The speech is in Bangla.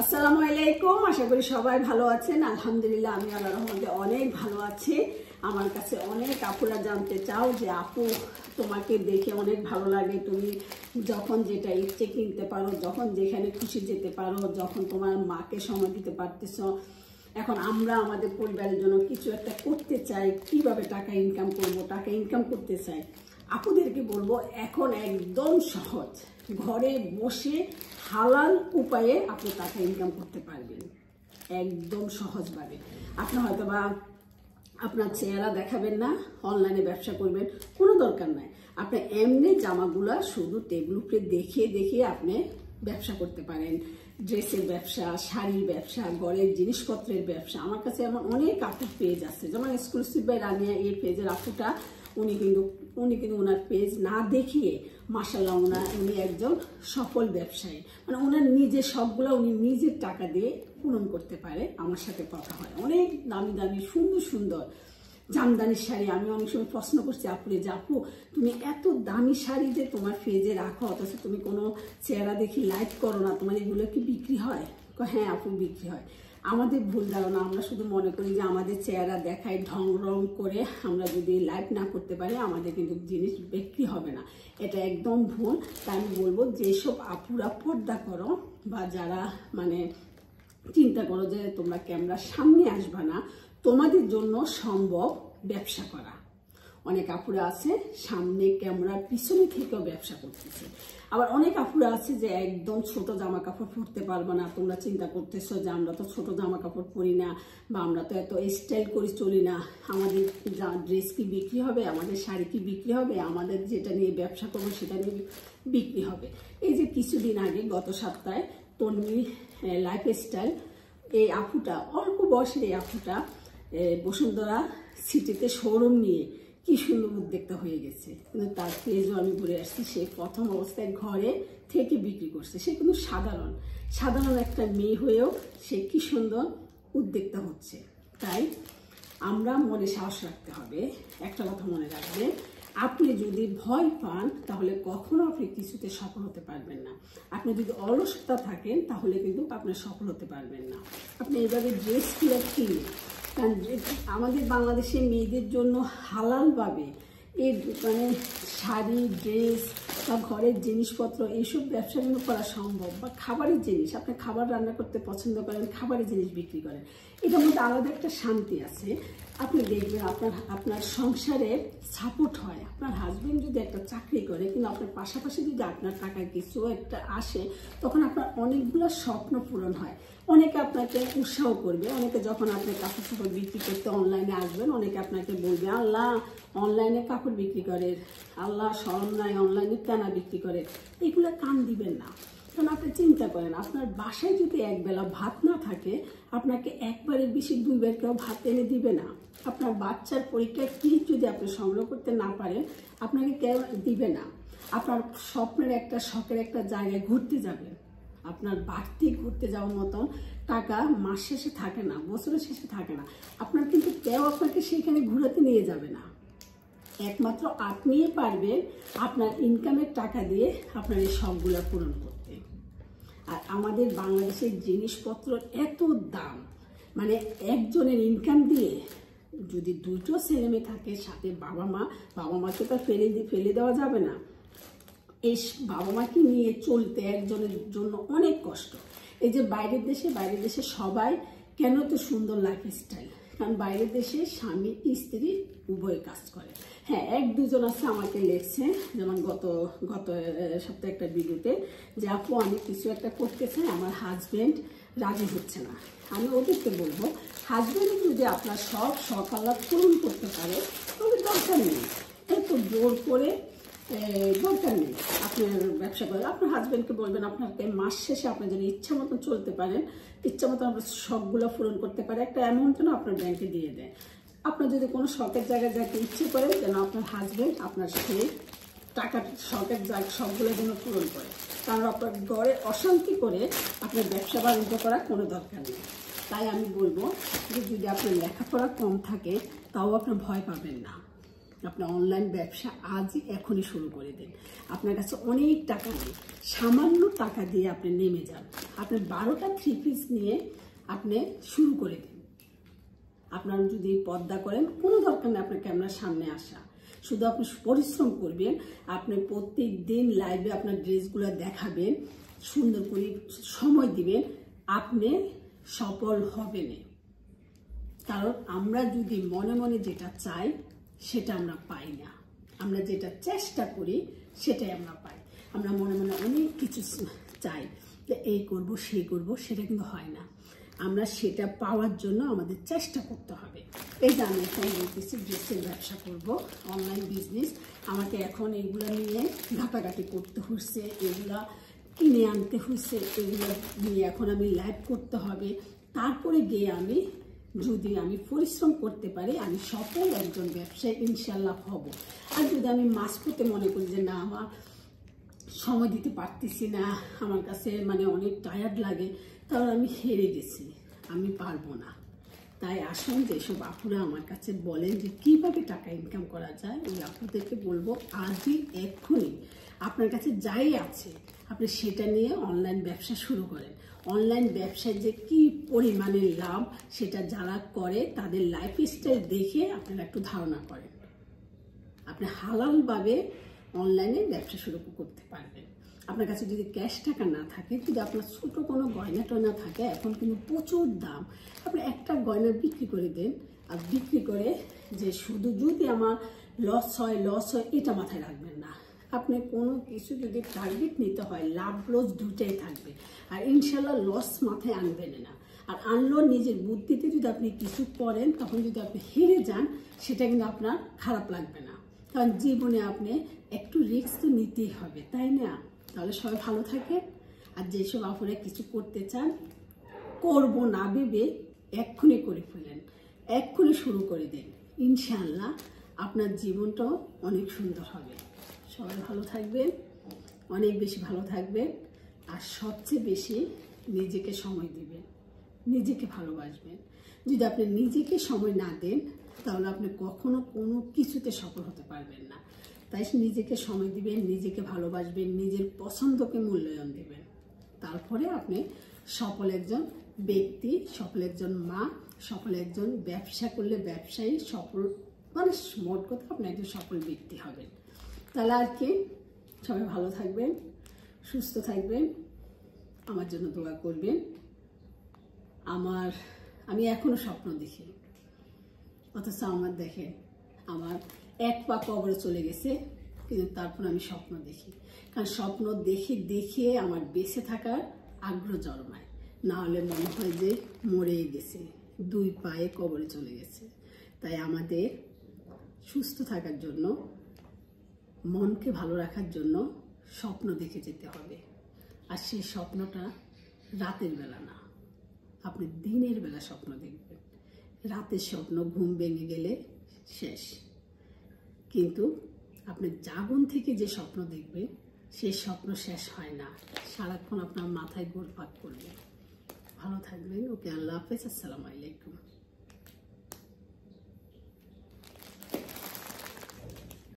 আসসালামু আলাইকুম। আশা করি সবাই ভালো আছেন। আলহামদুলিল্লাহ আমি আল্লাহর রহমতে অনেক ভালো আছি। আমার কাছে অনেক আপুরা জানতে চাও যে আপু তোমাকে দেখে অনেক ভালো লাগে, তুমি যখন যেটা ইচ্ছে কিনতে পারো, যখন যেখানে খুশি যেতে পারো, যখন তোমার মাকে সময় দিতে পারতেছ। এখন আমরা আমাদের পরিবারের জন্য কিছু একটা করতে চাই, কিভাবে টাকা ইনকাম করব, টাকা ইনকাম করতে চাই। আপুদেরকে বলবো এখন একদম সহজ, ঘরে বসে হালাল উপায়ে আপনি টাকা ইনকাম করতে পারবেন একদম সহজভাবে। আপনি হয়তো বা আপনার চেহারা দেখাবেন না, অনলাইনে ব্যবসা করবেন, কোনো দরকার নাই। আপনি এমনি জামাগুলা শুধু টেবিল উপরে দেখিয়ে দেখিয়ে আপনি ব্যবসা করতে পারেন। ড্রেসের ব্যবসা, শাড়ির ব্যবসা, ঘরের জিনিসপত্রের ব্যবসা। আমার কাছে এমন অনেক আপুর পেজ আছে, যেমন এক্সক্লুসিভ বাই রানিয়া এই পেজের আপুটা, উনি কিন্তু ওনার পেজ না দেখিয়ে মাশাআল্লাহ উনি একজন সফল ব্যবসায়ী। মানে ওনার নিজের সবগুলা উনি নিজের টাকা দিয়ে পূরণ করতে পারে। আমার সাথে কথা হয়, অনেক দামি দামি সুন্দর সুন্দর জামদানির শাড়ি। আমি অনেক সময় প্রশ্ন করছি আপুরে যে আপু তুমি এত দামি শাড়ি যে তোমার পেজে রাখো, অথচ তুমি কোনো চেহারা দেখি লাইভ করো না, তোমার এগুলো কি বিক্রি হয়? হ্যাঁ আপু বিক্রি হয়। আমাদের ভুল ধারণা, আমরা শুধু মনে করি যে আমাদের চেহারা দেখায় ঢং রং করে আমরা যদি লাইভ না করতে পারি আমাদের কিন্তু জিনিস বিক্রি হবে না। এটা একদম ভুল। তাই আমি বলবো যেসব আপুরা পর্দা করো বা যারা মানে চিন্তা করো যে তোমরা ক্যামেরার সামনে আসবা না, তোমাদের জন্য সম্ভব ব্যবসা করা। অনেক আপুরা আছে সামনে ক্যামেরার পিছনে থেকেও ব্যবসা করতেছে। আবার অনেক আপুরা আছে যে একদম ছোট জামা কাপড় পরতে পারবো না, তোমরা চিন্তা করতেছো যে আমরা তো ছোট জামা কাপড় পরি না বা আমরা তো এত স্টাইল করে চলি না, আমাদের ড্রেস কি বিক্রি হবে, আমাদের শাড়ি কি বিক্রি হবে, আমাদের যেটা নিয়ে ব্যবসা করবো সেটা নিয়ে বিক্রি হবে। এই যে কিছুদিন আগে গত সপ্তাহে তন্নি লাইফস্টাইল এই আপুটা, অল্প বয়সের এই আপুটা বসুন্ধরা সিটিতে শোরুম নিয়ে কি সুন্দর উদ্যোক্তা হয়ে গেছে। কিন্তু তার পেজও আমি ঘুরে আসছি, সে প্রথম অবস্থায় ঘরে থেকে বিক্রি করছে। সে কিন্তু সাধারণ একটা মেয়ে হয়েও সে কি সুন্দর উদ্যোক্তা হচ্ছে। তাই আমরা মনে সাহস রাখতে হবে। একটা কথা মনে রাখবে, আপনি যদি ভয় পান তাহলে কখনো আপনি কিছুতে সফল হতে পারবেন না। আপনি যদি অলসতা থাকেন তাহলে কিন্তু আপনি সফল হতে পারবেন না। আপনি এইভাবে ড্রেস কিনে, কারণ আমাদের বাংলাদেশের মেয়েদের জন্য হালালভাবে এই মানে শাড়ি, ড্রেস বা ঘরের জিনিসপত্র এইসব ব্যবসা কিন্তু করা সম্ভব। বা খাবারের জিনিস, আপনি খাবার রান্না করতে পছন্দ করেন, খাবারের জিনিস বিক্রি করেন, এটার মধ্যে আলাদা একটা শান্তি আছে। আপনি দেখবেন আপনার সংসারে সাপোর্ট হয়। আপনার হাজবেন্ড যদি একটা চাকরি করে কিন্তু আপনার পাশাপাশি যদি আপনার টাকা কিছু একটা আসে, তখন আপনার অনেকগুলো স্বপ্ন পূরণ হয়। অনেকে আপনাকে উৎসাহ করবে, অনেকে যখন আপনি কাপড় চোপড় বিক্রি করতে অনলাইনে আসবেন অনেকে আপনাকে বলবে আল্লাহ অনলাইনে কাপড় বিক্রি করে, আল্লাহ শরম নাই অনলাইনে কেনা বিক্রি করে। এগুলো কান দিবেন না। কারণ আপনি চিন্তা করেন, আপনার বাসায় যদি একবেলা ভাত না থাকে আপনাকে একবারের বেশি দুইবার কেউ ভাত এনে দিবে না। আপনার বাচ্চার পরীক্ষার ফি যদি আপনি সংগ্রহ করতে না পারেন আপনাকে কেউ দিবে না। আপনার স্বপ্নের একটা শখের একটা জায়গায় ঘুরতে যাবেন, আপনার বাড়তি ঘুরতে যাওয়ার মতন টাকা মাস শেষে থাকে না, বছরের শেষে থাকে না। আপনার কিন্তু কেউ আপনাকে সেখানে ঘুরাতে নিয়ে যাবে না। একমাত্র আপনিই পারবেন আপনার ইনকামের টাকা দিয়ে আপনার এই শখগুলো পূরণ করতে। আর আমাদের বাংলাদেশের জিনিসপত্র এত দাম, মানে একজনের ইনকাম দিয়ে যদি দুটো ছেলে মেয়ে থাকে সাথে বাবা মাকে তো ফেলে দেওয়া যাবে না। এই বাবা মাকে নিয়ে চলতে একজনের জন্য অনেক কষ্ট। এই যে বাইরের দেশে সবাই কেন তো সুন্দর লাইফস্টাইল, কারণ বাইরের দেশে স্বামী স্ত্রী উভয় কাজ করে। হ্যাঁ এক দুজন আছে আমাকে লেখছে, যেমন গত সপ্তাহে একটা ভিডিওতে যে আপু আমি কিছু একটা করতে চাই, আমার হাজবেন্ড রাজি হচ্ছে না। আমি ওদেরকে বলবো হাজবেন্ড যদি আপনার সব শখ আহ্লাদ পূরণ করতে পারে তবে দরকার নেই, এত জোর করে দরকার নেই। আপনার ব্যবসা করেন, আপনার হাজবেন্ডকে বলবেন আপনাকে মাস শেষে আপনি যদি ইচ্ছা মতো চলতে পারেন, ইচ্ছা মতো আপনার শখগুলো পূরণ করতে পারে, একটা অ্যামাউন্ট যেন আপনার ব্যাংকে দিয়ে দেয়। আপনার যদি কোনো শখের জায়গায় যাতে ইচ্ছে করেন যেন আপনার হাজবেন্ড আপনার সেই টাকার শখের সবগুলো যেন পূরণ করে। কারণ আপনার ঘরে অশান্তি করে আপনার ব্যবসা বাণিজ্য করার কোনো দরকার নেই। তাই আমি বলবো যে যদি আপনার লেখাপড়া কম থাকে তাও আপনার ভয় পাবেন না, আপনি অনলাইন ব্যবসা আজই এখনই শুরু করে দিন। আপনার কাছে অনেক টাকা নেই, সামান্য টাকা দিয়ে আপনি নেমে যান। আপনি 12টা 3 পিস নিয়ে আপনি শুরু করে দিন। আপনারা যদি পর্দা করেন কোনো দরকার নেই আপনার ক্যামেরার সামনে আসা, শুধু আপনি পরিশ্রম করবেন। আপনি প্রত্যেক দিন লাইভে আপনার ড্রেসগুলো দেখাবেন, সুন্দর করে সময় দিবেন, আপনি সফল হবেন। কারণ আমরা যদি মনে মনে যেটা চাই সেটা আমরা পাই না, আমরা যেটা চেষ্টা করি সেটাই আমরা পাই। আমরা মনে মনে অনেক কিছু চাই যে এই করব সেই করব, সেটা কিন্তু হয় না। আমরা সেটা পাওয়ার জন্য আমাদের চেষ্টা করতে হবে। এই যে আমি এখন বলতেছি ড্রেসের ব্যবসা করব, অনলাইন বিজনেস। আমাকে এখন এগুলো নিয়ে ঘাটাঘাটি করতে হচ্ছে, এগুলা কিনে আনতে হচ্ছে, এগুলো নিয়ে এখন আমি লাইভ করতে হবে। তারপরে গিয়ে আমি যদি আমি পরিশ্রম করতে পারি আমি সফল একজন ব্যবসায়ী ইনশাল্লাহ হব। আর যদি আমি মাঝপথে মনে করি যে না আমার সময় দিতে পারতেছি না, আমার কাছে মানে অনেক টায়ার্ড লাগে, তাহলে আমি হেরে গেছি, আমি পারবো না। তাই আসুন যেসব আপুরা আমার কাছে বলেন যে কিভাবে টাকা ইনকাম করা যায়, ওই আপুদেরকে বলবো আজই এক্ষুনি আপনার কাছে যাই আছে আপনি সেটা নিয়ে অনলাইন ব্যবসা শুরু করেন। অনলাইন ব্যবসায় যে কি পরিমাণে লাভ সেটা যারা করে তাদের লাইফস্টাইল দেখে আপনারা একটু ধারণা করেন। আপনি হালালভাবে অনলাইনে ব্যবসা শুরু করতে পারবেন। আপনার কাছে যদি ক্যাশ টাকা না থাকে, যদি আপনার ছোট কোনো গয়না টয়না থাকে, এখন কিন্তু প্রচুর দাম, আপনি একটা গয়না বিক্রি করে দেন। আর বিক্রি করে যে শুধু যদি আমার লস হয় এটা মাথায় রাখবেন না। আপনি কোনো কিছু যদি টার্গেট নিতে হয় লাভ লস দুটাই থাকবে, আর ইনশাল্লাহ লস মাথায় আনবেন না। আর আনলেও নিজের বুদ্ধিতে যদি আপনি কিছু করেন, তখন যদি আপনি হেরে যান সেটা কিন্তু আপনার খারাপ লাগবে না। কারণ জীবনে আপনি একটু রিস্ক তো নিতেই হবে, তাই না? তাহলে সবাই ভালো থাকে। আর যেসব আপনারা কিছু করতে চান, করব না ভেবে এক্ষুনি করে ফেলেন, এক্ষুনি শুরু করে দেন, ইনশাআল্লাহ আপনার জীবনটাও অনেক সুন্দর হবে। সবাই ভালো থাকবেন, অনেক বেশি ভালো থাকবেন। আর সবচেয়ে বেশি নিজেকে সময় দিবেন, নিজেকে ভালোবাসবেন। যদি আপনি নিজেকে সময় না দেন তাহলে আপনি কখনো কোনো কিছুতে সফল হতে পারবেন না। তাই নিজেকে সময় দিবেন, নিজেকে ভালোবাসবেন, নিজের পছন্দকে মূল্যায়ন দিবেন। তারপরে আপনি সফল একজন ব্যক্তি, সফল একজন মা, সফল একজন ব্যবসা করলে ব্যবসায়ী, সফল মানে মোট কথা আপনি একজন সফল ব্যক্তি হবেন। তাহলে আর কি, সবাই ভালো থাকবেন, সুস্থ থাকবেন, আমার জন্য দোয়া করবেন। আমি এখনো স্বপ্ন দেখি, অথচ আমার দেখেন আমার এক পা কবরে চলে গেছে, কিন্তু তারপর আমি স্বপ্ন দেখি। কারণ স্বপ্ন দেখে আমার বেঁচে থাকার আগ্রহ জন্মায়, না হলে মনে হয় যে মরে গেছে, 2 পায়ে কবরে চলে গেছে। তাই আমাদের সুস্থ থাকার জন্য, মনকে ভালো রাখার জন্য স্বপ্ন দেখে যেতে হবে। আর সেই স্বপ্নটা রাতের বেলা না, আপনি দিনের বেলা স্বপ্ন দেখবেন। রাতের স্বপ্ন ঘুম ভেঙে গেলে শেষ, কিন্তু আপনি জাগন থেকে যে স্বপ্ন দেখবেন সেই স্বপ্ন শেষ হয় না, সারাক্ষণ আপনার মাথায় ঘুরপাক করবে। ভালো থাকবেন। ওকে, আল্লাহ হাফেজ, আসসালামু আলাইকুম।